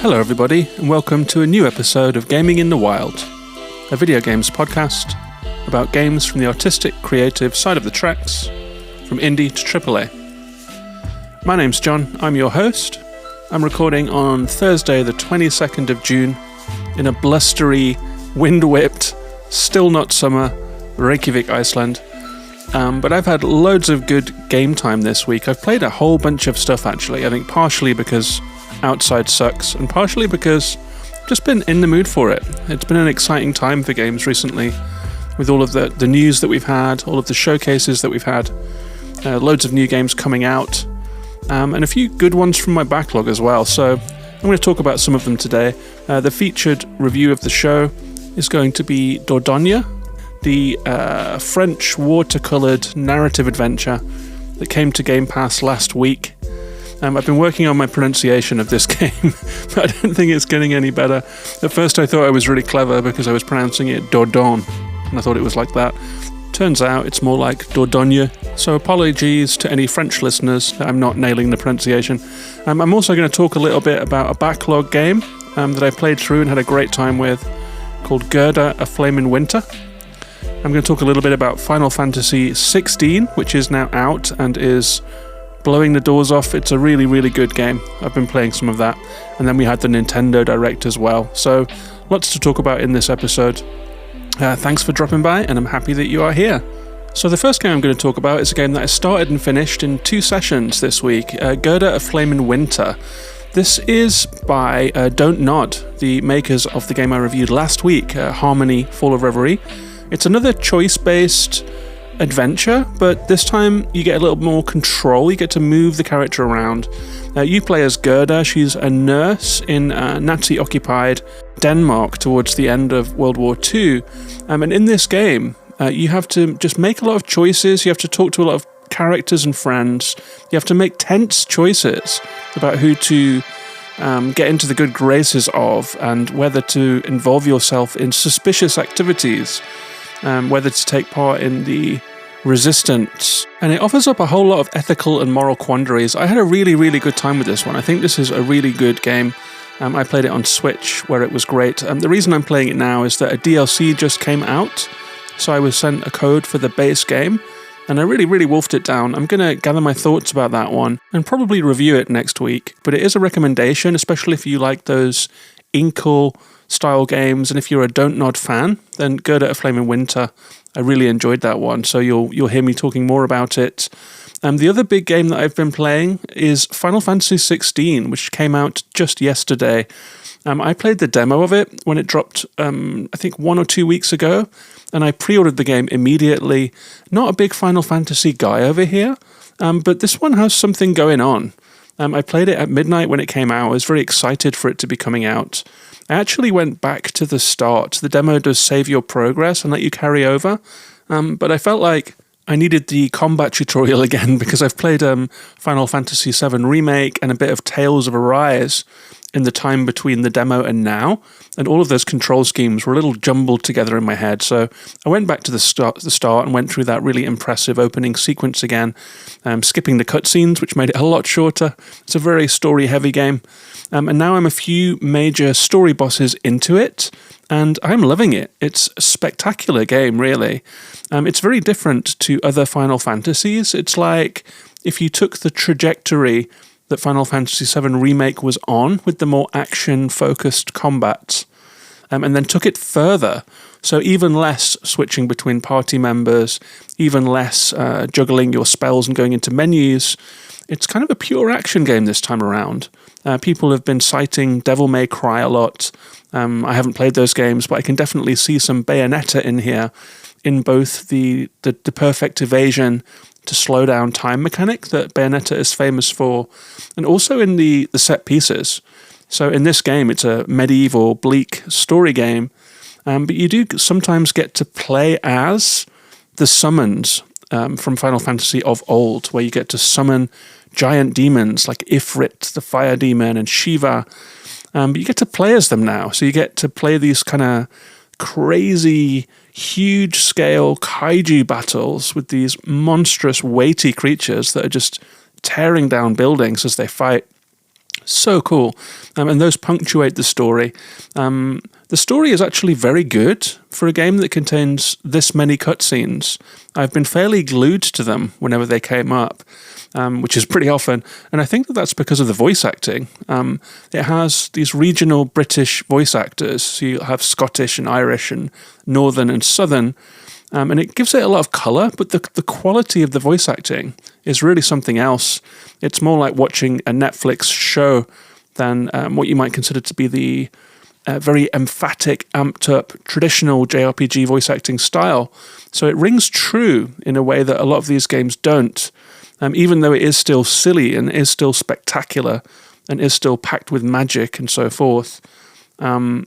Hello everybody, and welcome to a new episode of Gaming in the Wild, a video games podcast about games from the artistic, creative side of the tracks, from indie to AAA. My name's John, I'm your host. I'm recording on Thursday the 22nd of June in a blustery, wind-whipped, still not summer, Reykjavik, Iceland. But I've had loads of good game time this week. I've played a whole bunch of stuff actually, I think partially because outside sucks, and partially because I've just been in the mood for it. It's been an exciting time for games recently, with all of the news that we've had, all of the showcases that we've had, loads of new games coming out, and a few good ones from my backlog as well. So I'm going to talk about some of them today. The featured review of the show is going to be Dordogne, the French watercolored narrative adventure that came to Game Pass last week. I've been working on my pronunciation of this game, but I don't think it's getting any better. At first I thought I was really clever because I was pronouncing it Dordogne, and I thought it was like that. Turns out it's more like Dordogne, so apologies to any French listeners that I'm not nailing the pronunciation. I'm also going to talk a little bit about a backlog game that I played through and had a great time with, called Gerda, A Flame in Winter. I'm going to talk a little bit about Final Fantasy XVI, which is now out and is blowing the doors off. It's a really, really good game. I've been playing some of that. And then we had the Nintendo Direct as well. So lots to talk about in this episode. Thanks for dropping by, and I'm happy that you are here. So the first game I'm going to talk about is a game that I started and finished in 2 sessions this week, Gerda, A Flame in Winter. This is by Don't Nod, the makers of the game I reviewed last week, Harmony, Fall of Reverie. It's another choice-based adventure, but this time you get a little more control. You get to move the character around. You play as Gerda. She's a nurse in Nazi-occupied Denmark towards the end of World War II. And in this game, you have to just make a lot of choices. You have to talk to a lot of characters and friends. You have to make tense choices about who to get into the good graces of, and whether to involve yourself in suspicious activities, whether to take part in the resistance. And it offers up a whole lot of ethical and moral quandaries. I had a really, really good time with this one. I think this is a really good game. I played it on Switch, where it was great. The reason I'm playing it now is that a DLC just came out, so I was sent a code for the base game, and I really, really wolfed it down. I'm going to gather my thoughts about that one, and probably review it next week. But it is a recommendation, especially if you like those Inkle style games, and if you're a Don't Nod fan, then Gerda, A Flame in Winter. I really enjoyed that one, so you'll hear me talking more about it. The other big game that I've been playing is Final Fantasy XVI, which came out just yesterday. I played the demo of it when it dropped, I think 1 or 2 weeks ago, and I pre-ordered the game immediately. Not a big Final Fantasy guy over here, but this one has something going on. I played it at midnight when it came out. I was very excited for it to be coming out. I actually went back to the start. The demo does save your progress and let you carry over, but I felt like I needed the combat tutorial again because I've played Final Fantasy VII Remake and a bit of Tales of Arise in the time between the demo and now, and all of those control schemes were a little jumbled together in my head. So I went back to the start and went through that really impressive opening sequence again, skipping the cutscenes, which made it a lot shorter. It's a very story-heavy game. And now I'm a few major story bosses into it, and I'm loving it. It's a spectacular game, really. It's very different to other Final Fantasies. It's like if you took the trajectory that Final Fantasy VII Remake was on, with the more action-focused combat, and then took it further. So even less switching between party members, even less juggling your spells and going into menus. It's kind of a pure action game this time around. People have been citing Devil May Cry a lot. I haven't played those games, but I can definitely see some Bayonetta in here, in both the perfect evasion to slow down time mechanic that Bayonetta is famous for, and also in the set pieces. So in this game, it's a medieval, bleak story game, but you do sometimes get to play as the summons from Final Fantasy of old, where you get to summon giant demons like Ifrit, the fire demon, and Shiva, but you get to play as them now. So you get to play these kind of crazy, huge-scale kaiju battles with these monstrous, weighty creatures that are just tearing down buildings as they fight. So cool. And those punctuate the story. The story is actually very good for a game that contains this many cutscenes. I've been fairly glued to them whenever they came up, which is pretty often. And I think that that's because of the voice acting. It has these regional British voice actors. So you have Scottish and Irish and Northern and Southern. And it gives it a lot of colour, but the quality of the voice acting is really something else. It's more like watching a Netflix show than what you might consider to be the very emphatic, amped-up, traditional JRPG voice acting style. So it rings true in a way that a lot of these games don't, even though it is still silly and is still spectacular and is still packed with magic and so forth. There's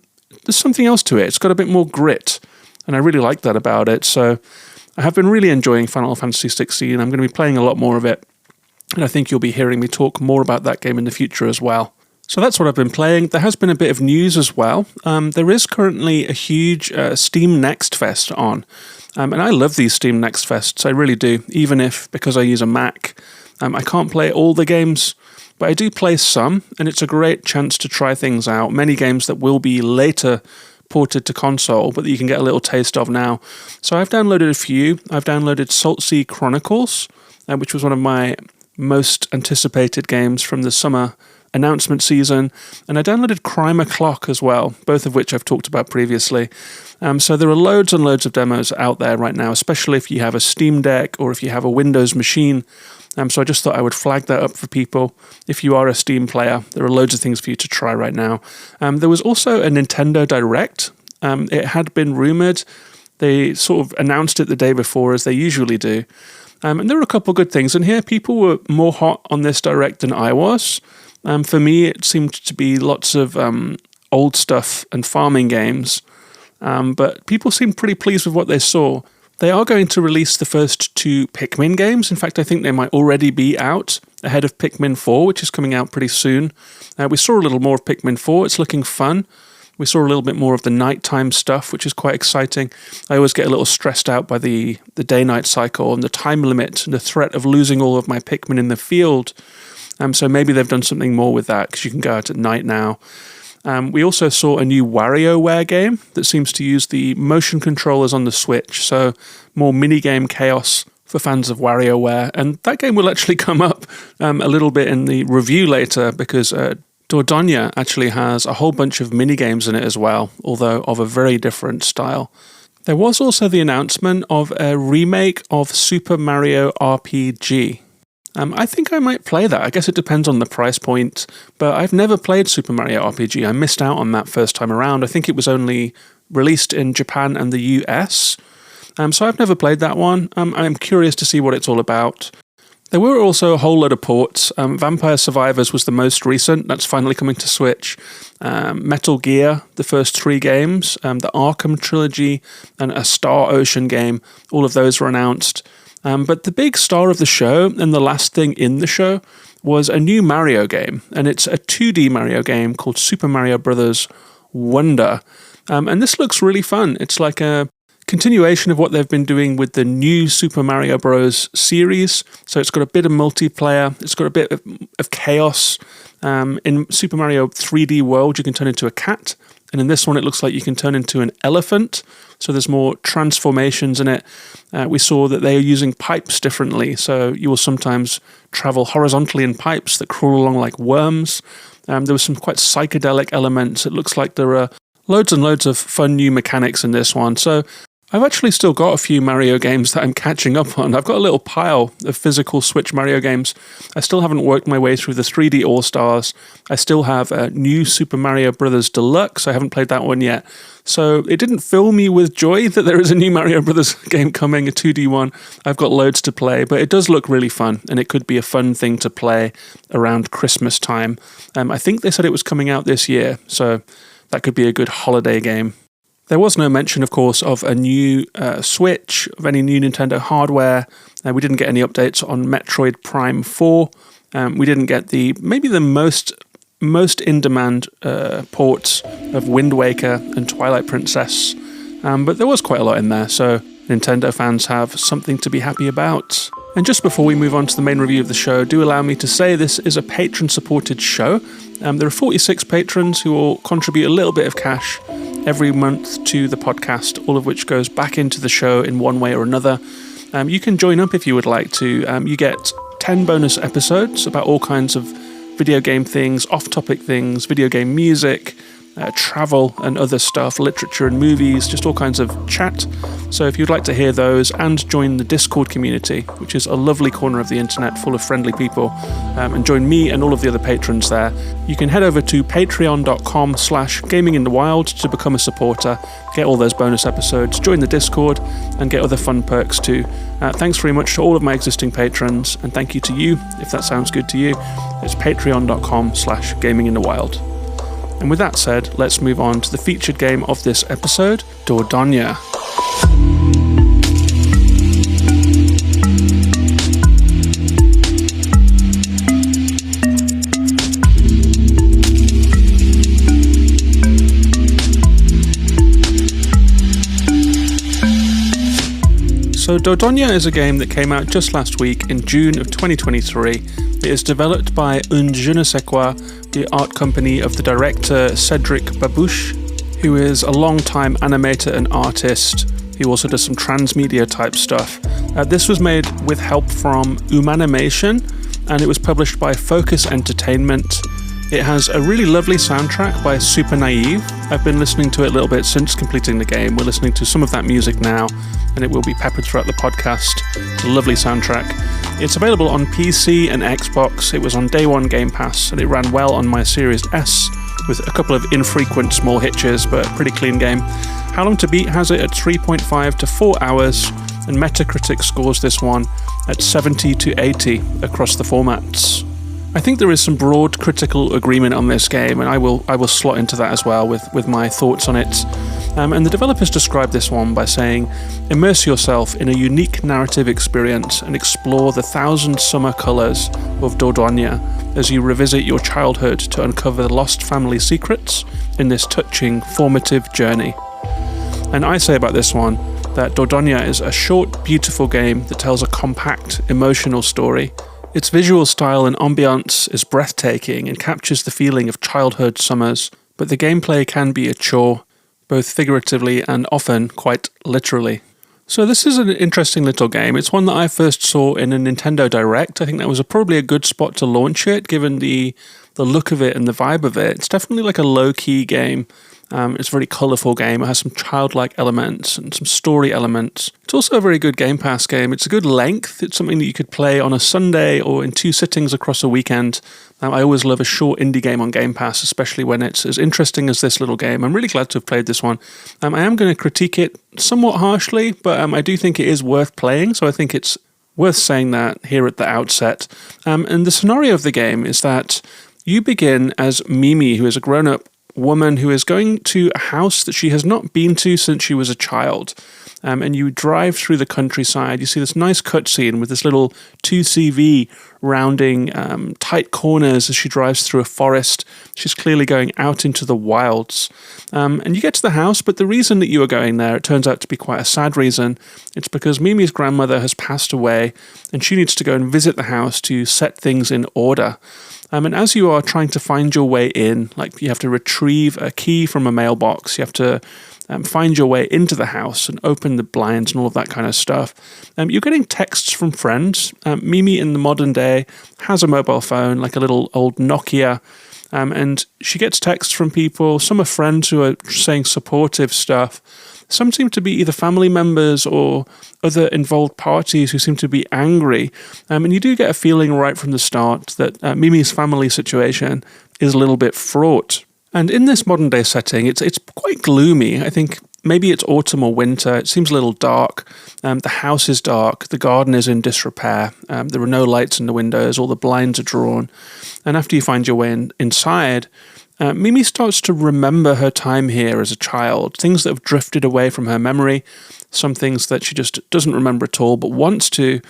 something else to it. It's got a bit more grit. And I really like that about it. So I have been really enjoying Final Fantasy XVI. I'm going to be playing a lot more of it. And I think you'll be hearing me talk more about that game in the future as well. So that's what I've been playing. There has been a bit of news as well. There is currently a huge Steam Next Fest on. And I love these Steam Next Fests. I really do. Even if, because I use a Mac, I can't play all the games. But I do play some. And it's a great chance to try things out. Many games that will be later ported to console, but that you can get a little taste of now. So I've downloaded a few. I've downloaded Saltsea Chronicles, which was one of my most anticipated games from the summer announcement season, and I downloaded Crime O'Clock as well, both of which I've talked about previously. So there are loads and loads of demos out there right now, especially if you have a Steam Deck or if you have a Windows machine. So I just thought I would flag that up for people. If you are a Steam player, there are loads of things for you to try right now. There was also a Nintendo Direct. It had been rumoured. They sort of announced it the day before, as they usually do. And there were a couple of good things in here. People were more hot on this Direct than I was. For me, it seemed to be lots of old stuff and farming games. But people seemed pretty pleased with what they saw. They are going to release the first 2 Pikmin games. In fact, I think they might already be out ahead of Pikmin 4, which is coming out pretty soon. We saw a little more of Pikmin 4. It's looking fun. We saw a little bit more of the nighttime stuff, which is quite exciting. I always get a little stressed out by the day-night cycle and the time limit and the threat of losing all of my Pikmin in the field. So maybe they've done something more with that, because you can go out at night now. We also saw a new WarioWare game that seems to use the motion controllers on the Switch, so more minigame chaos for fans of WarioWare. And that game will actually come up a little bit in the review later, because Dordogne actually has a whole bunch of minigames in it as well, although of a very different style. There was also the announcement of a remake of Super Mario RPG. I think I might play that. I guess it depends on the price point, but I've never played Super Mario RPG. I missed out on that first time around. I think it was only released in Japan and the US, so I've never played that one. I'm curious to see what it's all about. There were also a whole load of ports. Vampire Survivors was the most recent. That's finally coming to Switch. Metal Gear, the first 3 games, the Arkham trilogy, and a Star Ocean game. All of those were announced. But the big star of the show, and the last thing in the show, was a new Mario game. And it's a 2D Mario game called Super Mario Bros. Wonder. And this looks really fun. It's like a continuation of what they've been doing with the new Super Mario Bros. Series. So it's got a bit of multiplayer. It's got a bit of chaos. In Super Mario 3D World, you can turn into a cat. And in this one, it looks like you can turn into an elephant. So there's more transformations in it. We saw that they are using pipes differently. So you will sometimes travel horizontally in pipes that crawl along like worms. There were some quite psychedelic elements. It looks like there are loads and loads of fun new mechanics in this one. So I've actually still got a few Mario games that I'm catching up on. I've got a little pile of physical Switch Mario games. I still haven't worked my way through the 3D All-Stars. I still have a new Super Mario Bros. Deluxe. I haven't played that one yet. So it didn't fill me with joy that there is a new Mario Bros. Game coming, a 2D one. I've got loads to play, but it does look really fun, and it could be a fun thing to play around Christmas time. I think they said it was coming out this year, so that could be a good holiday game. There was no mention, of course, of a new Switch, of any new Nintendo hardware. We didn't get any updates on Metroid Prime 4. We didn't get maybe the most in-demand ports of Wind Waker and Twilight Princess. But there was quite a lot in there, so Nintendo fans have something to be happy about. And just before we move on to the main review of the show, do allow me to say this is a patron-supported show. There are 46 patrons who will contribute a little bit of cash every month to the podcast, all of which goes back into the show in one way or another. You can join up if you would like to. You get 10 bonus episodes about all kinds of video game things, off-topic things, video game music, travel and other stuff, literature and movies, just all kinds of chat. So if you'd like to hear those and join the Discord community, which is a lovely corner of the internet full of friendly people, and join me and all of the other patrons there, you can head over to patreon.com/gaminginthewild to become a supporter, get all those bonus episodes, join the Discord, and get other fun perks too. Thanks very much to all of my existing patrons, and thank you to you, if that sounds good to you. It's patreon.com/gaminginthewild. And with that said, let's move on to the featured game of this episode, Dordogne. So Dordogne is a game that came out just last week in June of 2023. It is developed by Un Je ne sais quoi, the art company of the director Cédric Babouche, who is a long-time animator and artist who also does some transmedia type stuff. This was made with help from Humanimation, and it was published by Focus Entertainment. It has a really lovely soundtrack by Super Naive. I've been listening to it a little bit since completing the game. We're listening to some of that music now, and it will be peppered throughout the podcast. It's a lovely soundtrack. It's available on PC and Xbox. It was on day one Game Pass, and it ran well on my Series S, with a couple of infrequent small hitches, but a pretty clean game. How Long to Beat has it at 3.5 to 4 hours, and Metacritic scores this one at 70 to 80 across the formats. I think there is some broad critical agreement on this game, and I will slot into that as well with my thoughts on it. And the developers describe this one by saying, immerse yourself in a unique narrative experience and explore the thousand summer colours of Dordogne as you revisit your childhood to uncover lost family secrets in this touching, formative journey. And I say about this one that Dordogne is a short, beautiful game that tells a compact, emotional story. Its visual style and ambience is breathtaking and captures the feeling of childhood summers, but the gameplay can be a chore, both figuratively and often quite literally. So this is an interesting little game. It's one that I first saw in a Nintendo Direct. I think that was probably a good spot to launch it, given the look of it and the vibe of it. It's definitely like a low-key game. It's a very colourful game. It has some childlike elements and some story elements. It's also a very good Game Pass game. It's a good length. It's something that you could play on a Sunday or in 2 sittings across a weekend. I always love a short indie game on Game Pass, especially when it's as interesting as this little game. I'm really glad to have played this one. I am going to critique it somewhat harshly, but I do think it is worth playing, so I think it's worth saying that here at the outset. And the scenario of the game is that you begin as Mimi, who is a grown-up woman who is going to a house that she has not been to since she was a child. And you drive through the countryside. You see this nice cutscene with this little 2CV rounding tight corners as she drives through a forest. She's clearly going out into the wilds. And you get to the house, but the reason that you are going there, it turns out to be quite a sad reason. It's because Mimi's grandmother has passed away, and she needs to go and visit the house to set things in order. And as you are trying to find your way in, like you have to retrieve a key from a mailbox, you have to find your way into the house and open the blinds and all of that kind of stuff. You're getting texts from friends. Mimi in the modern day has a mobile phone, like a little old Nokia, and she gets texts from people. Some are friends who are saying supportive stuff. Some seem to be either family members or other involved parties who seem to be angry. And you do get a feeling right from the start that Mimi's family situation is a little bit fraught. And in this modern day setting, it's quite gloomy. I think maybe it's autumn or winter. It seems a little dark. The house is dark. The garden is in disrepair. There are no lights in the windows. All the blinds are drawn. And after you find your way inside, Mimi starts to remember her time here as a child, things that have drifted away from her memory, some things that she just doesn't remember at all but wants to.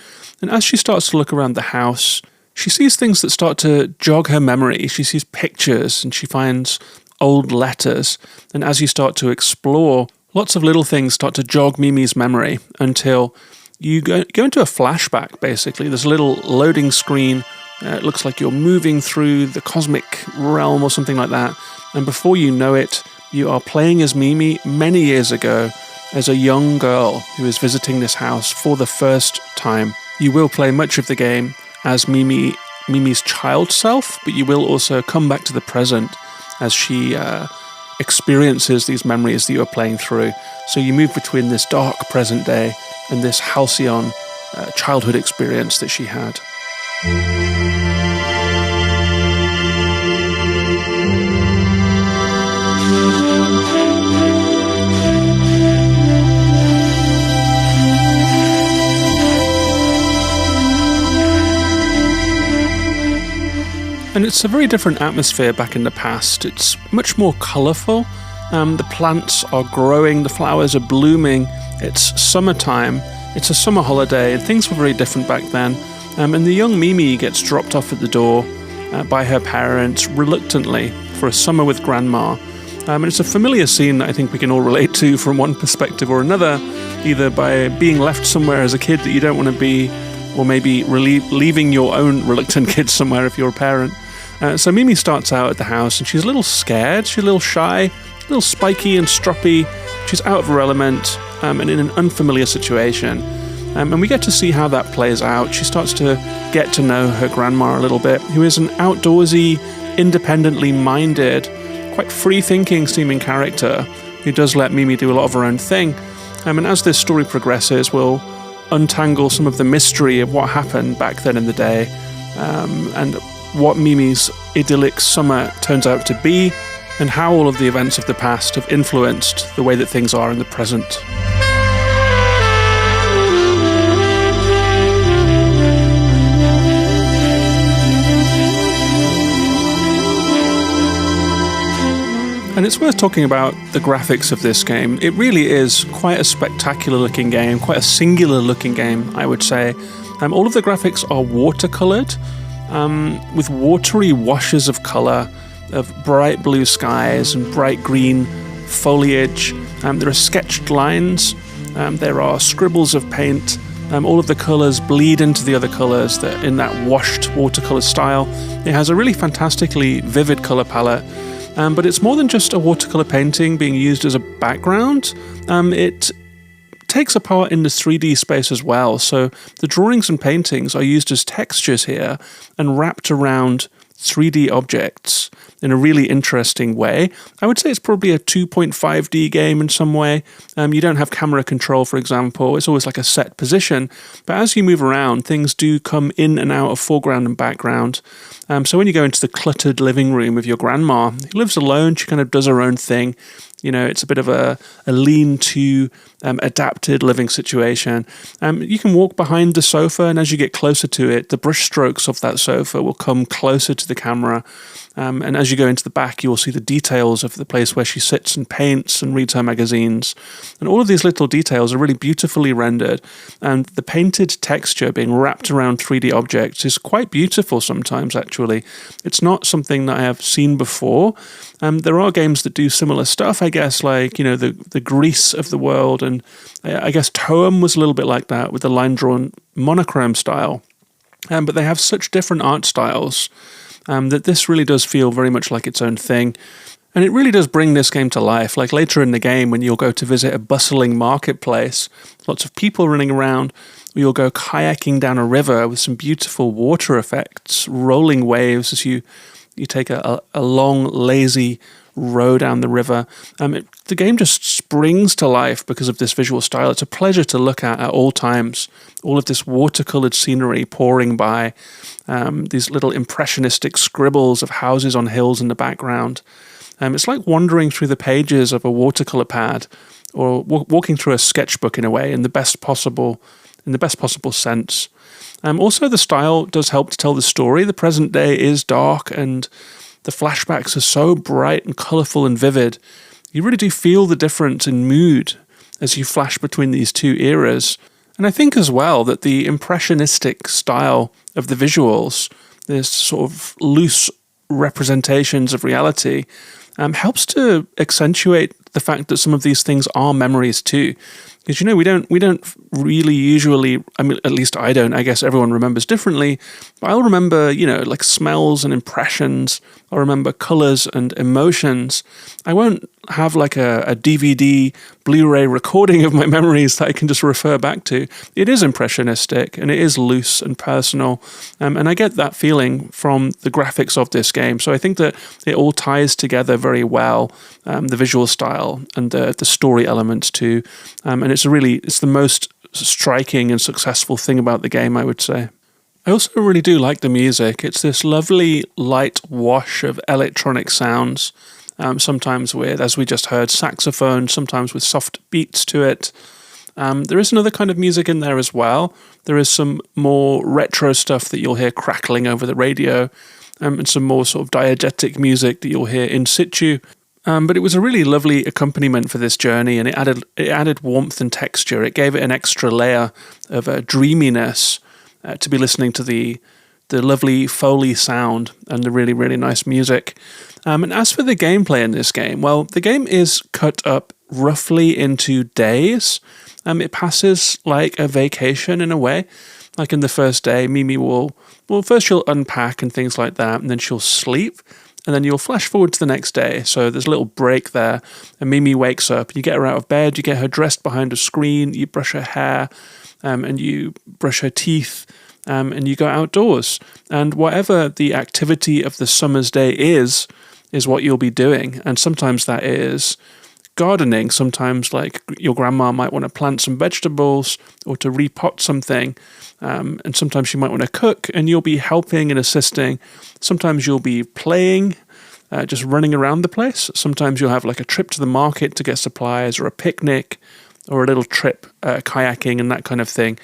And as she starts to look around the house, she sees things that start to jog her memory. She sees pictures and she finds old letters. And as you start to explore, lots of little things start to jog Mimi's memory until you go into a flashback, basically. There's a little loading screen It looks like you're moving through the cosmic realm or something like that. And before you know it, you are playing as Mimi many years ago as a young girl who is visiting this house for the first time. You will play much of the game as Mimi's child self, but you will also come back to the present as she experiences these memories that you are playing through. So you move between this dark present day and this halcyon childhood experience that she had. And it's a very different atmosphere back in the past. It's much more colourful. The plants are growing, the flowers are blooming. It's summertime. It's a summer holiday, and things were very different back then. And the young Mimi gets dropped off at the door by her parents reluctantly for a summer with Grandma. And it's a familiar scene that I think we can all relate to from one perspective or another, either by being left somewhere as a kid that you don't want to be, or maybe leaving your own reluctant kids somewhere if you're a parent. So Mimi starts out at the house and she's a little scared, she's a little shy, a little spiky and stroppy. She's out of her element and in an unfamiliar situation. And we get to see how that plays out. She starts to get to know her grandma a little bit, who is an outdoorsy, independently minded, quite free-thinking seeming character who does let Mimi do a lot of her own thing. And as this story progresses, we'll untangle some of the mystery of what happened back then in the day and what Mimi's idyllic summer turns out to be, and how all of the events of the past have influenced the way that things are in the present. And it's worth talking about the graphics of this game. It really is quite a spectacular looking game, quite a singular looking game, I would say. All of the graphics are watercolored, with watery washes of colour, of bright blue skies and bright green foliage. There are sketched lines, there are scribbles of paint. All of the colours bleed into the other colours in that washed watercolour style. It has a really fantastically vivid colour palette. But it's more than just a watercolour painting being used as a background. It takes a part in the 3D space as well. So the drawings and paintings are used as textures here and wrapped around 3D objects in a really interesting way. I would say it's probably a 2.5D game in some way. You don't have camera control, for example. It's always like a set position. But as you move around, things do come in and out of foreground and background. So when you go into the cluttered living room of your grandma, who lives alone, she kind of does her own thing. You know, it's a bit of a lean-to, adapted living situation. You can walk behind the sofa, and as you get closer to it, the brush strokes of that sofa will come closer to the camera. And as you go into the back, you will see the details of the place where she sits and paints and reads her magazines. And all of these little details are really beautifully rendered. And the painted texture being wrapped around 3D objects is quite beautiful sometimes, actually. It's not something that I have seen before. There are games that do similar stuff, I guess, like, you know, the Grease of the world. And I guess Toem was a little bit like that with the line-drawn monochrome style. But they have such different art styles that this really does feel very much like its own thing. And it really does bring this game to life. Like later in the game, when you'll go to visit a bustling marketplace, lots of people running around, or you'll go kayaking down a river with some beautiful water effects, rolling waves as you take a long, lazy row down the river. The game just springs to life because of this visual style. It's a pleasure to look at all times. All of this watercolored scenery pouring by, these little impressionistic scribbles of houses on hills in the background. It's like wandering through the pages of a watercolor pad, or walking through a sketchbook in a way, in the best possible sense. Also, the style does help to tell the story. The present day is dark, and the flashbacks are so bright and colourful and vivid. You really do feel the difference in mood as you flash between these two eras. And I think as well that the impressionistic style of the visuals, this sort of loose representations of reality, helps to accentuate the fact that some of these things are memories too. Because, we don't really usually, I mean, at least I don't, I guess everyone remembers differently, but I'll remember, like smells and impressions. I'll remember colors and emotions. I won't have like a DVD, Blu-ray recording of my memories that I can just refer back to. It is impressionistic and it is loose and personal. And I get that feeling from the graphics of this game. So I think that it all ties together very well, the visual style and the story elements too. And it's the most striking and successful thing about the game, I would say. I also really do like the music. It's this lovely light wash of electronic sounds, sometimes with, as we just heard, saxophone, sometimes with soft beats to it. There is another kind of music in there as well. There is some more retro stuff that you'll hear crackling over the radio, and some more sort of diegetic music that you'll hear in situ. But it was a really lovely accompaniment for this journey, and it added warmth and texture. It gave it an extra layer of dreaminess to be listening to the lovely Foley sound and the really, really nice music. And as for the gameplay in this game, well, the game is cut up roughly into days. It passes like a vacation in a way. Like in the first day, Mimi first she'll unpack and things like that, and then she'll sleep. And then you'll flash forward to the next day. So there's a little break there. And Mimi wakes up. You get her out of bed. You get her dressed behind a screen. You brush her hair. And you brush her teeth. And you go outdoors. And whatever the activity of the summer's day is what you'll be doing. And sometimes that is gardening. Sometimes like your grandma might want to plant some vegetables or to repot something. And sometimes she might want to cook and you'll be helping and assisting. Sometimes you'll be playing, just running around the place. Sometimes you'll have like a trip to the market to get supplies or a picnic or a little trip kayaking and that kind of thing.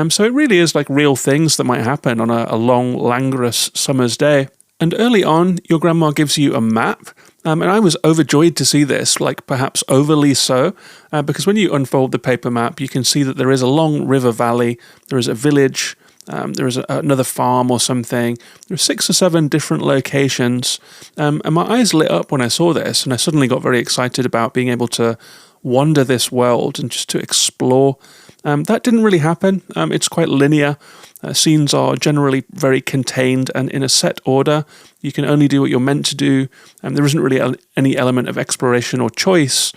So it really is like real things that might happen on a long, languorous summer's day. And early on, your grandma gives you a map. And I was overjoyed to see this, like perhaps overly so, because when you unfold the paper map, you can see that there is a long river valley, there is a village, there is another farm or something. There are 6 or 7 different locations. And my eyes lit up when I saw this, and I suddenly got very excited about being able to wander this world and just to explore. That didn't really happen. It's quite linear. Scenes are generally very contained and in a set order. You can only do what you're meant to do. There isn't really any element of exploration or choice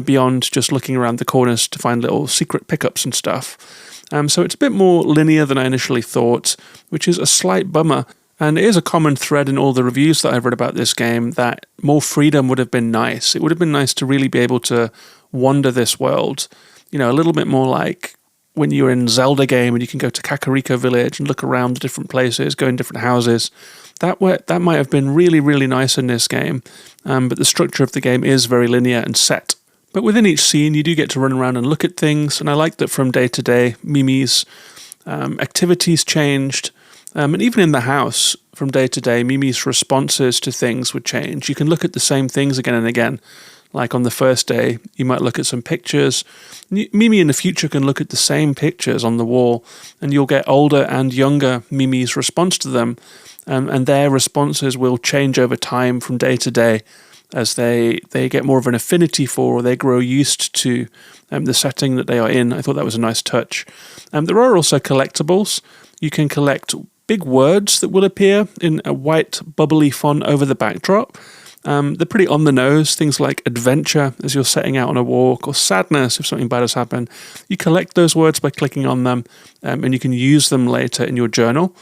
beyond just looking around the corners to find little secret pickups and stuff. So it's a bit more linear than I initially thought, which is a slight bummer. And it is a common thread in all the reviews that I've read about this game that more freedom would have been nice. It would have been nice to really be able to wander this world, a little bit more like when you're in Zelda game and you can go to Kakariko Village and look around the different places, go in different houses. That might have been really, really nice in this game, but the structure of the game is very linear and set. But within each scene, you do get to run around and look at things, and I like that from day to day, Mimi's activities changed, and even in the house, from day to day, Mimi's responses to things would change. You can look at the same things again and again. Like on the first day, you might look at some pictures. Mimi in the future can look at the same pictures on the wall, and you'll get older and younger Mimi's response to them, and their responses will change over time from day to day as they get more of an affinity for or they grow used to the setting that they are in. I thought that was a nice touch. There are also collectibles. You can collect big words that will appear in a white bubbly font over the backdrop. They're pretty on the nose, things like adventure as you're setting out on a walk, or sadness if something bad has happened. You collect those words by clicking on them, and you can use them later in your journal.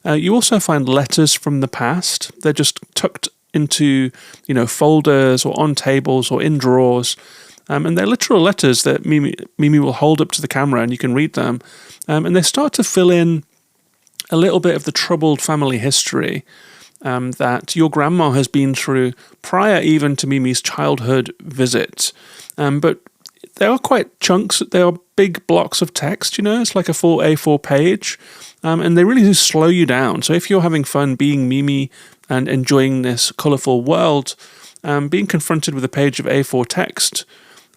You also find letters from the past. They're just tucked into, folders or on tables or in drawers. And they're literal letters that Mimi will hold up to the camera and you can read them. And they start to fill in a little bit of the troubled family history that your grandma has been through prior even to Mimi's childhood visit. But they are quite chunks, they are big blocks of text, it's like a full A4 page, and they really do slow you down. So if you're having fun being Mimi and enjoying this colourful world, being confronted with a page of A4 text,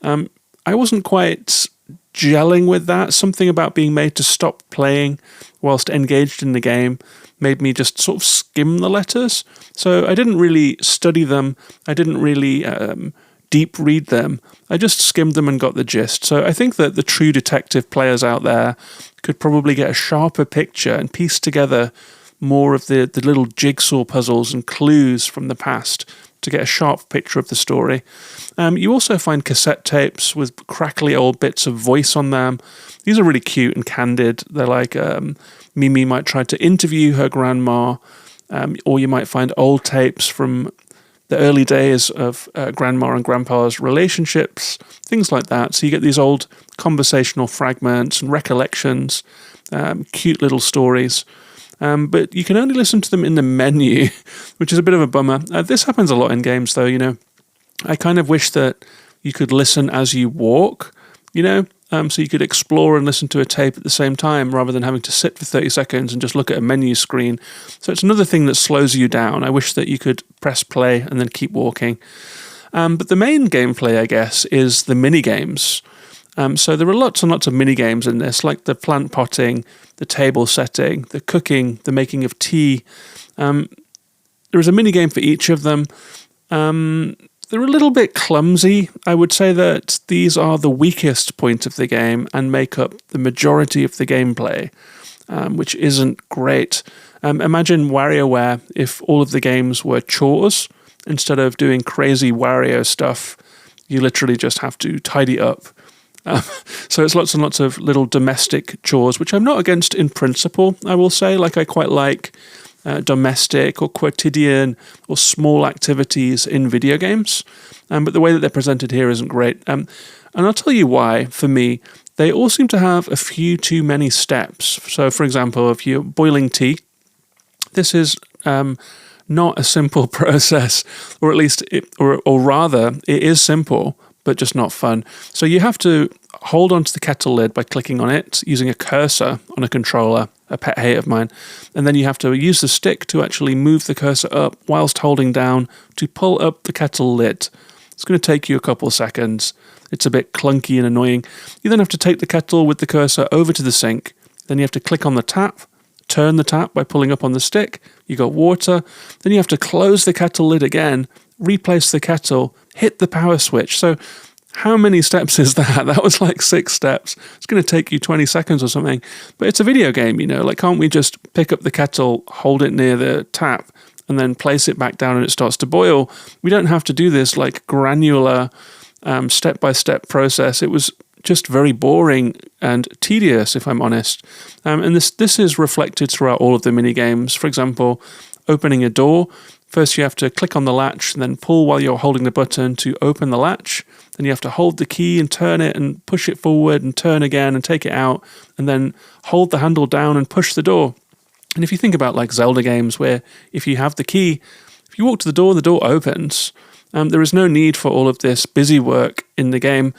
I wasn't quite gelling with that. Something about being made to stop playing whilst engaged in the game made me just sort of skim the letters. So I didn't really study them. I didn't really deep read them. I just skimmed them and got the gist. So I think that the true detective players out there could probably get a sharper picture and piece together more of the little jigsaw puzzles and clues from the past to get a sharp picture of the story. You also find cassette tapes with crackly old bits of voice on them. These are really cute and candid. They're like Mimi might try to interview her grandma, or you might find old tapes from the early days of grandma and grandpa's relationships, things like that. So you get these old conversational fragments and recollections, cute little stories. But you can only listen to them in the menu, which is a bit of a bummer. This happens a lot in games, though, you know. I kind of wish that you could listen as you walk, you know, so you could explore and listen to a tape at the same time rather than having to sit for 30 seconds and just look at a menu screen. So it's another thing that slows you down. I wish that you could press play and then keep walking. But the main gameplay, I guess, is the mini-games. So there are lots and lots of mini-games in this, like the plant potting, the table setting, the cooking, the making of tea. There is a mini-game for each of them. They're a little bit clumsy. I would say that these are the weakest point of the game and make up the majority of the gameplay, which isn't great. Imagine WarioWare if all of the games were chores. Instead of doing crazy Wario stuff, you literally just have to tidy up. So it's lots and lots of little domestic chores, which I'm not against in principle, I will say. Like I quite like domestic or quotidian or small activities in video games. But the way that they're presented here isn't great. And I'll tell you why, for me. They all seem to have a few too many steps. So, for example, if you're boiling tea, this is not a simple process, or at least, or rather, it is simple, but just not fun. So you have to hold onto the kettle lid by clicking on it using a cursor on a controller, a pet hate of mine. And then you have to use the stick to actually move the cursor up whilst holding down to pull up the kettle lid. It's going to take you a couple of seconds. It's a bit clunky and annoying. You then have to take the kettle with the cursor over to the sink. Then you have to click on the tap, turn the tap by pulling up on the stick. You got water. Then you have to close the kettle lid again, replace the kettle, hit the power switch. So how many steps is that? That was like 6 steps. It's going to take you 20 seconds or something. But it's a video game, you know. Like, can't we just pick up the kettle, hold it near the tap, and then place it back down and it starts to boil? We don't have to do this like granular step-by-step process. It was just very boring and tedious, if I'm honest. And this is reflected throughout all of the mini games. For example, opening a door. First you have to click on the latch and then pull while you're holding the button to open the latch. Then you have to hold the key and turn it and push it forward and turn again and take it out and then hold the handle down and push the door. And if you think about like Zelda games where if you have the key, if you walk to the door opens. There is no need for all of this busy work in the game.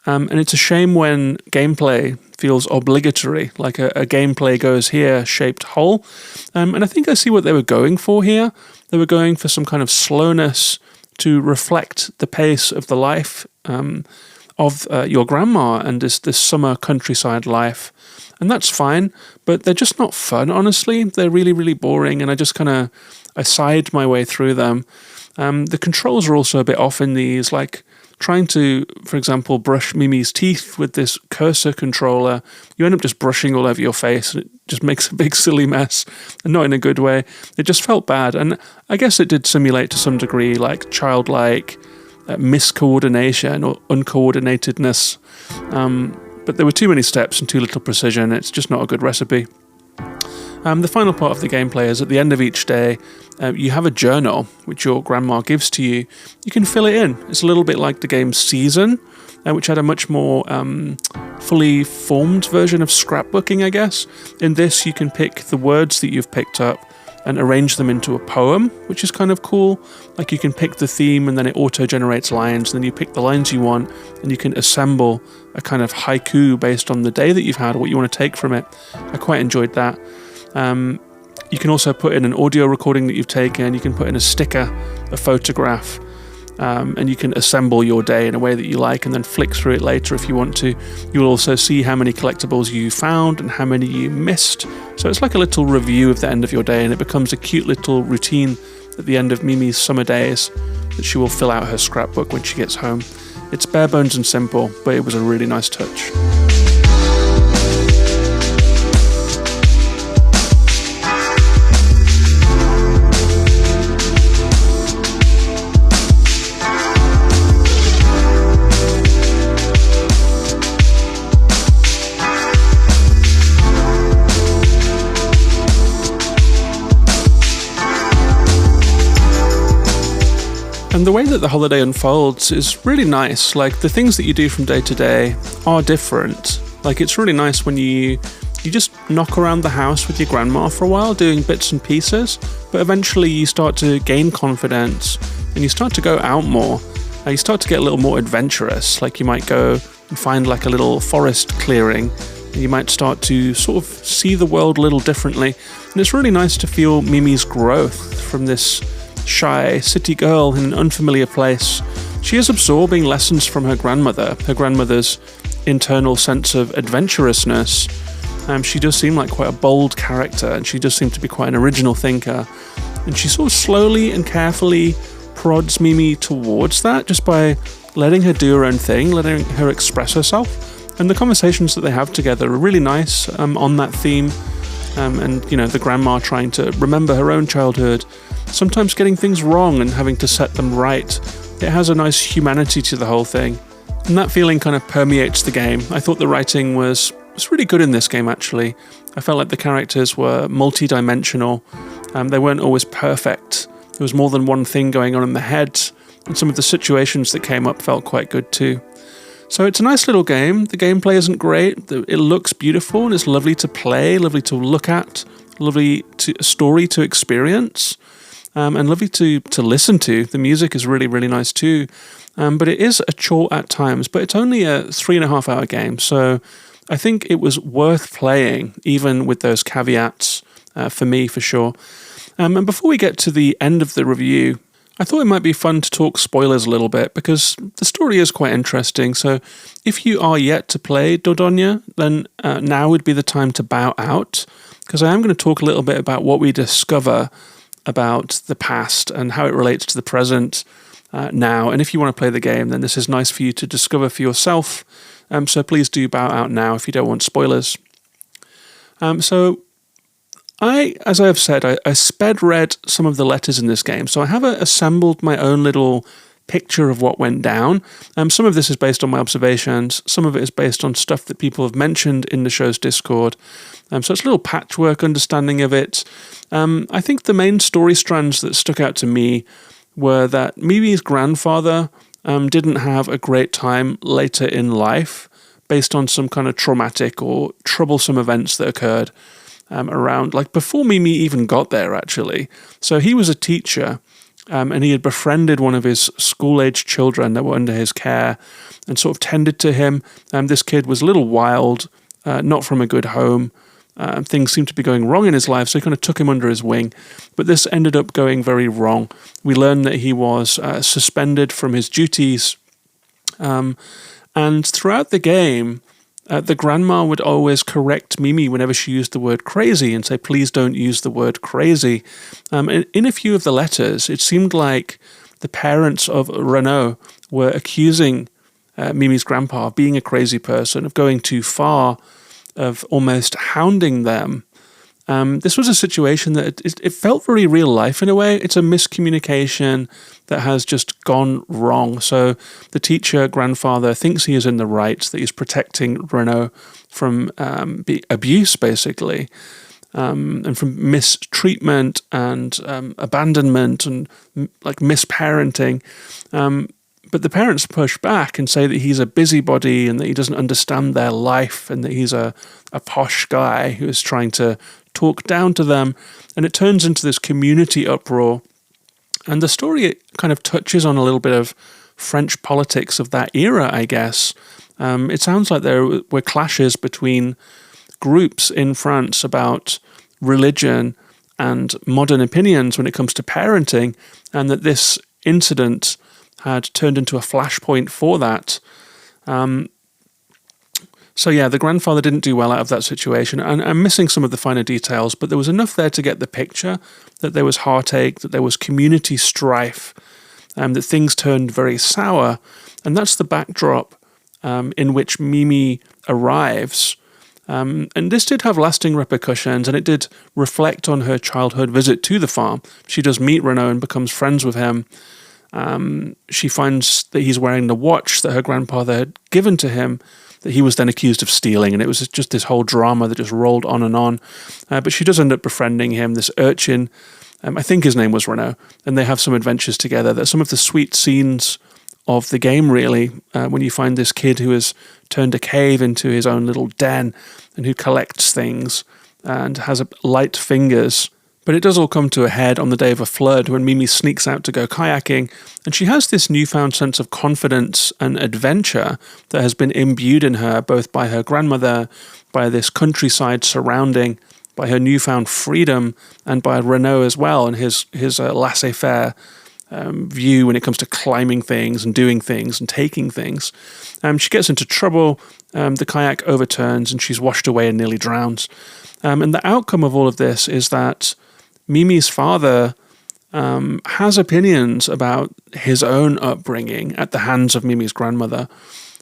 And it's a shame when gameplay feels obligatory, like a gameplay goes here shaped hole. And I think I see what they were going for here. They were going for some kind of slowness to reflect the pace of the life of your grandma and this summer countryside life. And that's fine, but they're just not fun, honestly. They're really, really boring, and I side my way through them. The controls are also a bit off in these, like trying to, for example, brush Mimi's teeth with this cursor controller. You end up just brushing all over your face, and it just makes a big silly mess, and not in a good way. It just felt bad, and I guess it did simulate to some degree like childlike miscoordination or uncoordinatedness. But there were too many steps and too little precision. It's just not a good recipe. The final part of the gameplay is at the end of each day, you have a journal which your grandma gives to you. You can fill it in. It's a little bit like the game Season, which had a much more fully formed version of scrapbooking, I guess. In this, you can pick the words that you've picked up and arrange them into a poem, which is kind of cool. Like you can pick the theme and then it auto-generates lines, and then you pick the lines you want and you can assemble a kind of haiku based on the day that you've had or what you want to take from it. I quite enjoyed that. You can also put in an audio recording that you've taken, you can put in a sticker, a photograph, and you can assemble your day in a way that you like and then flick through it later if you want to. You'll also see how many collectibles you found and how many you missed. So it's like a little review of the end of your day, and it becomes a cute little routine at the end of Mimi's summer days. that she will fill out her scrapbook when she gets home. It's bare bones and simple, but it was a really nice touch. And the way that the holiday unfolds is really nice. Like, the things that you do from day to day are different. Like, it's really nice when you just knock around the house with your grandma for a while, doing bits and pieces, but eventually you start to gain confidence and you start to go out more. You start to get a little more adventurous. Like, you might go and find like a little forest clearing, and you might start to sort of see the world a little differently. And it's really nice to feel Mimi's growth from this shy city girl in an unfamiliar place. She is absorbing lessons from her grandmother's internal sense of adventurousness. She does seem like quite a bold character, and she does seem to be quite an original thinker. And she sort of slowly and carefully prods Mimi towards that, just by letting her do her own thing, letting her express herself. And the conversations that they have together are really nice on that theme. And, you know, the grandma trying to remember her own childhood, sometimes getting things wrong and having to set them right. It has a nice humanity to the whole thing. And that feeling kind of permeates the game. I thought the writing was really good in this game, actually. I felt like the characters were multi-dimensional. They weren't always perfect. There was more than one thing going on in the head, and some of the situations that came up felt quite good too. So it's a nice little game. The gameplay isn't great. It looks beautiful and it's lovely to play, lovely to look at, lovely story to experience, and lovely to listen to. The music is really, really nice too. But it is a chore at times, but it's only a 3.5 hour game. So I think it was worth playing, even with those caveats, for me, for sure. And before we get to the end of the review, I thought it might be fun to talk spoilers a little bit, because the story is quite interesting. So if you are yet to play Dordogne, then now would be the time to bow out, because I am going to talk a little bit about what we discover about the past and how it relates to the present now. And if you want to play the game, then this is nice for you to discover for yourself. So please do bow out now if you don't want spoilers. As I have said, I sped read some of the letters in this game, so I have assembled my own little picture of what went down. Some of this is based on my observations, some of it is based on stuff that people have mentioned in the show's Discord. So it's a little patchwork understanding of it. I think the main story strands that stuck out to me were that Mimi's grandfather didn't have a great time later in life, based on some kind of traumatic or troublesome events that occurred around, like before Mimi even got there, actually. So he was a teacher, and he had befriended one of his school-age children that were under his care and sort of tended to him. This kid was a little wild, not from a good home. Things seemed to be going wrong in his life, so he kind of took him under his wing. But this ended up going very wrong. We learned that he was suspended from his duties. And throughout the game, the grandma would always correct Mimi whenever she used the word crazy and say, please don't use the word crazy. In a few of the letters, it seemed like the parents of Renaud were accusing Mimi's grandpa of being a crazy person, of going too far, of almost hounding them. This was a situation that it felt very real life in a way. It's a miscommunication that has just gone wrong. So the teacher grandfather thinks he is in the right, that he's protecting Renaud from abuse, basically, and from mistreatment and abandonment and like misparenting. But the parents push back and say that he's a busybody and that he doesn't understand their life and that he's a posh guy who is trying to talk down to them. And it turns into this community uproar. And the story kind of touches on a little bit of French politics of that era, I guess. It sounds like there were clashes between groups in France about religion and modern opinions when it comes to parenting, and that this incident had turned into a flashpoint for that. So yeah, the grandfather didn't do well out of that situation, and I'm missing some of the finer details, but there was enough there to get the picture that there was heartache, that there was community strife, that things turned very sour. And that's the backdrop in which Mimi arrives. And this did have lasting repercussions, and it did reflect on her childhood visit to the farm. She does meet Renaud and becomes friends with him. She finds that he's wearing the watch that her grandfather had given to him, that he was then accused of stealing, and it was just this whole drama that just rolled on and on. But she does end up befriending him, this urchin. I think his name was Renaud, and they have some adventures together. That's some of the sweet scenes of the game, really, when you find this kid who has turned a cave into his own little den and who collects things and has light fingers. But it does all come to a head on the day of a flood when Mimi sneaks out to go kayaking, and she has this newfound sense of confidence and adventure that has been imbued in her both by her grandmother, by this countryside surrounding, by her newfound freedom, and by Renaud as well, and his laissez-faire view when it comes to climbing things and doing things and taking things. She gets into trouble, the kayak overturns, and she's washed away and nearly drowns. And the outcome of all of this is that Mimi's father has opinions about his own upbringing at the hands of Mimi's grandmother,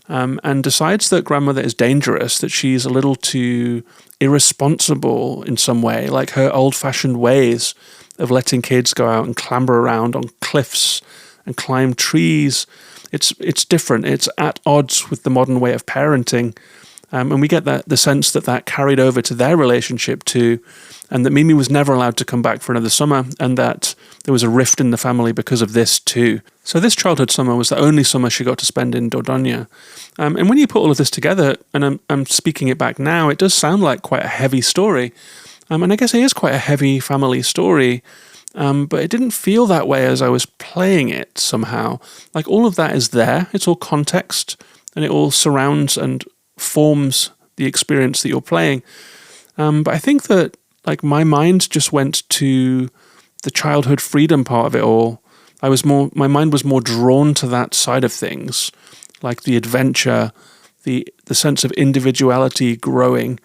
and decides that grandmother is dangerous, that she's a little too irresponsible in some way, like her old-fashioned ways of letting kids go out and clamber around on cliffs and climb trees. It's different. It's at odds with the modern way of parenting. And we get the sense that carried over to their relationship too, and that Mimi was never allowed to come back for another summer, and that there was a rift in the family because of this too. So this childhood summer was the only summer she got to spend in Dordogne. And when you put all of this together, and I'm speaking it back now, it does sound like quite a heavy story. And I guess it is quite a heavy family story, but it didn't feel that way as I was playing it somehow. Like all of that is there, it's all context, and it all surrounds and forms the experience that you're playing. But I think that like my mind just went to the childhood freedom part of it all. My mind was more drawn to that side of things, like the adventure, the sense of individuality growing,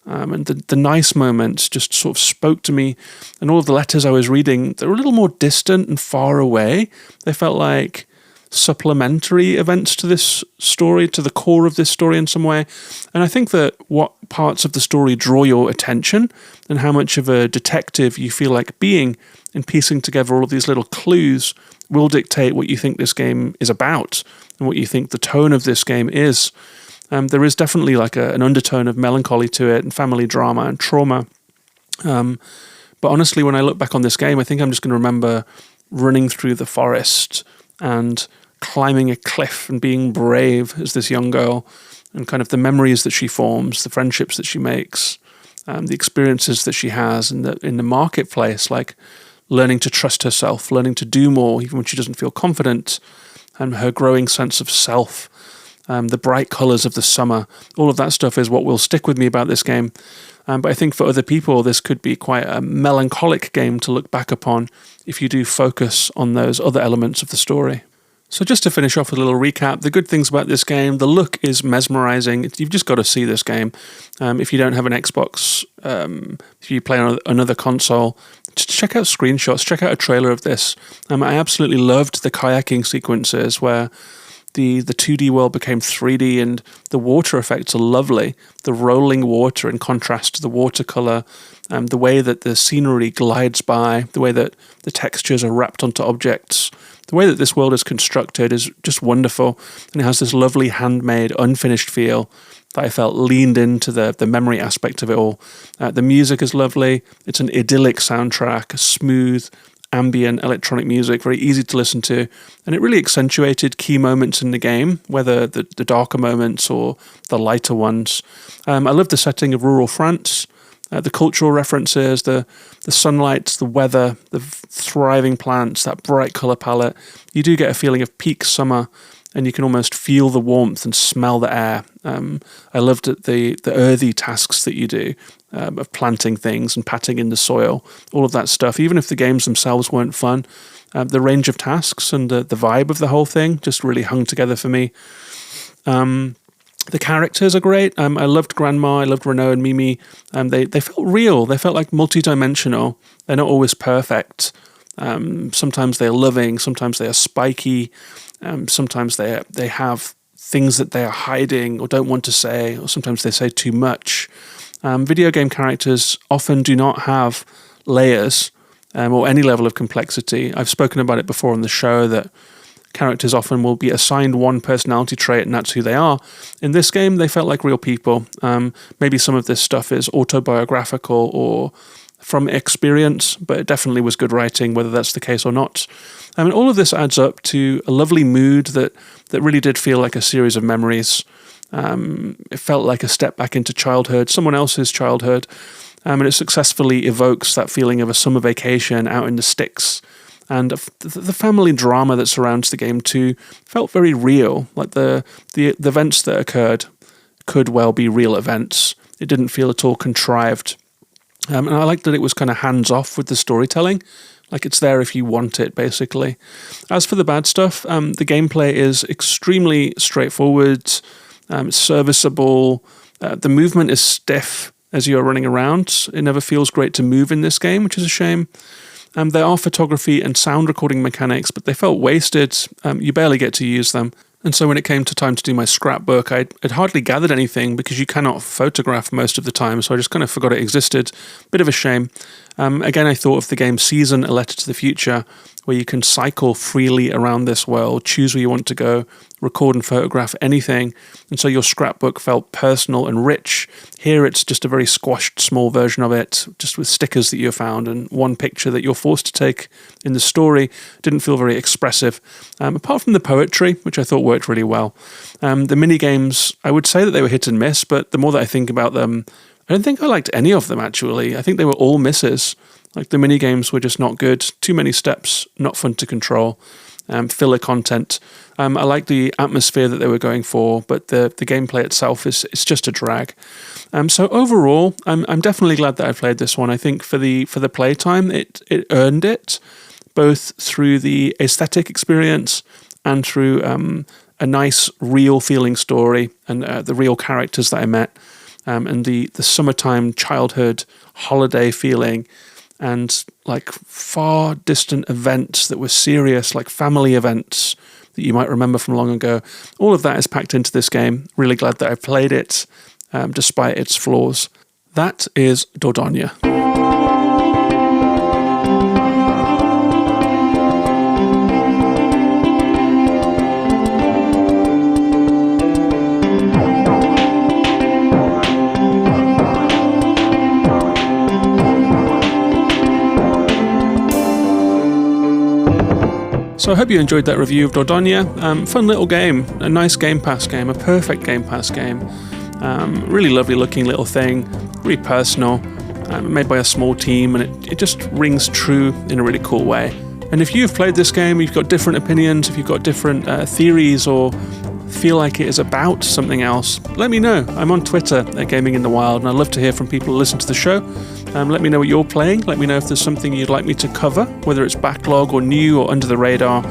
and the nice moments just sort of spoke to me. And all of the letters I was reading, they were a little more distant and far away. They felt like supplementary events to this story, to the core of this story in some way. And I think that what parts of the story draw your attention and how much of a detective you feel like being in piecing together all of these little clues will dictate what you think this game is about and what you think the tone of this game is. There is definitely like an undertone of melancholy to it and family drama and trauma. But honestly, when I look back on this game, I think I'm just going to remember running through the forest and climbing a cliff and being brave as this young girl, and kind of the memories that she forms, the friendships that she makes, the experiences that she has in the marketplace, like learning to trust herself, learning to do more even when she doesn't feel confident, and her growing sense of self, the bright colours of the summer. All of that stuff is what will stick with me about this game. But I think for other people, this could be quite a melancholic game to look back upon if you do focus on those other elements of the story. So just to finish off with a little recap, the good things about this game, the look is mesmerizing. You've just got to see this game. If you don't have an Xbox, if you play on another console, just check out screenshots, check out a trailer of this. I absolutely loved the kayaking sequences where the 2D world became 3D, and the water effects are lovely. The rolling water in contrast to the watercolor, the way that the scenery glides by, the way that the textures are wrapped onto objects, the way that this world is constructed is just wonderful, and it has this lovely handmade, unfinished feel that I felt leaned into the memory aspect of it all. The music is lovely. It's an idyllic soundtrack, smooth, ambient electronic music, very easy to listen to, and it really accentuated key moments in the game, whether the darker moments or the lighter ones. I love the setting of rural France, the cultural references, the sunlight, the weather, the thriving plants, that bright colour palette. You do get a feeling of peak summer, and you can almost feel the warmth and smell the air. I loved the earthy tasks that you do, of planting things and patting in the soil, all of that stuff. Even if the games themselves weren't fun, the range of tasks and the vibe of the whole thing just really hung together for me. The characters are great. I loved Grandma, I loved Renaud and Mimi. They felt real. They felt like multi-dimensional. They're not always perfect. Sometimes they're loving, sometimes they are spiky, sometimes they have things that they are hiding or don't want to say, or sometimes they say too much. Video game characters often do not have layers or any level of complexity. I've spoken about it before on the show that characters often will be assigned one personality trait and that's who they are. In this game, they felt like real people. Maybe some of this stuff is autobiographical or from experience, but it definitely was good writing, whether that's the case or not. I mean, all of this adds up to a lovely mood that really did feel like a series of memories. It felt like a step back into childhood, someone else's childhood, and it successfully evokes that feeling of a summer vacation out in the sticks. And the family drama that surrounds the game too felt very real, like the events that occurred could well be real events. It didn't feel at all contrived. And I liked that it was kind of hands-off with the storytelling, like it's there if you want it, basically. As for the bad stuff, the gameplay is extremely straightforward, it's serviceable, the movement is stiff as you're running around. It never feels great to move in this game, which is a shame. There are photography and sound recording mechanics, but they felt wasted. You barely get to use them. And so when it came to time to do my scrapbook, I'd hardly gathered anything because you cannot photograph most of the time, so I just kind of forgot it existed. Bit of a shame. Again, I thought of the game Season, A Letter to the Future, where you can cycle freely around this world, choose where you want to go, record and photograph anything, and so your scrapbook felt personal and rich. Here it's just a very squashed small version of it, just with stickers that you found and one picture that you're forced to take in the story. Didn't feel very expressive, apart from the poetry, which I thought worked really well. The mini-games, I would say that they were hit and miss, but the more that I think about them, I don't think I liked any of them, actually. I think they were all misses. Like, the mini-games were just not good. Too many steps, not fun to control. Filler content. I like the atmosphere that they were going for, but the gameplay itself is just a drag. So overall, I'm definitely glad that I played this one. I think for the playtime, it earned it, both through the aesthetic experience and through a nice, real-feeling story and the real characters that I met, and the summertime childhood holiday feeling, and like far distant events that were serious, like family events that you might remember from long ago. All of that is packed into this game. Really glad that I played it, despite its flaws. That is Dordogne. So I hope you enjoyed that review of Dordogne. Fun little game, a nice Game Pass game, a perfect Game Pass game. Really lovely looking little thing, really personal, made by a small team, and it just rings true in a really cool way. And if you've played this game, you've got different opinions, if you've got different theories or feel like it is about something else, let me know. I'm on Twitter at Gaming in the Wild, and I'd love to hear from people who listen to the show. Let me know what you're playing. Let me know if there's something you'd like me to cover, whether it's backlog or new or under the radar.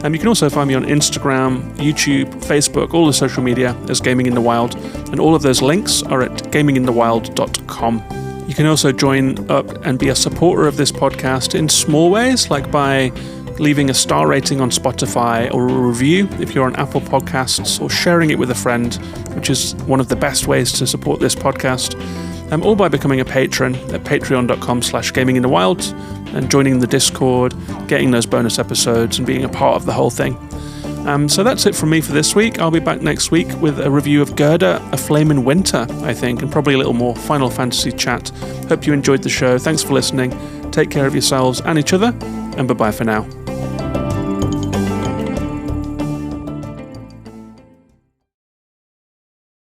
You can also find me on Instagram, YouTube, Facebook, all the social media as Gaming in the Wild, and all of those links are at gaminginthewild.com. You can also join up and be a supporter of this podcast in small ways, like by leaving a star rating on Spotify or a review if you're on Apple Podcasts, or sharing it with a friend, which is one of the best ways to support this podcast, or by becoming a patron at patreon.com/gaminginthewild and joining the Discord, getting those bonus episodes and being a part of the whole thing. So that's it from me for this week. I'll be back next week with a review of Gerda, A Flame in Winter, I think, and probably a little more Final Fantasy chat. Hope you enjoyed the show. Thanks for listening. Take care of yourselves and each other, and bye-bye for now.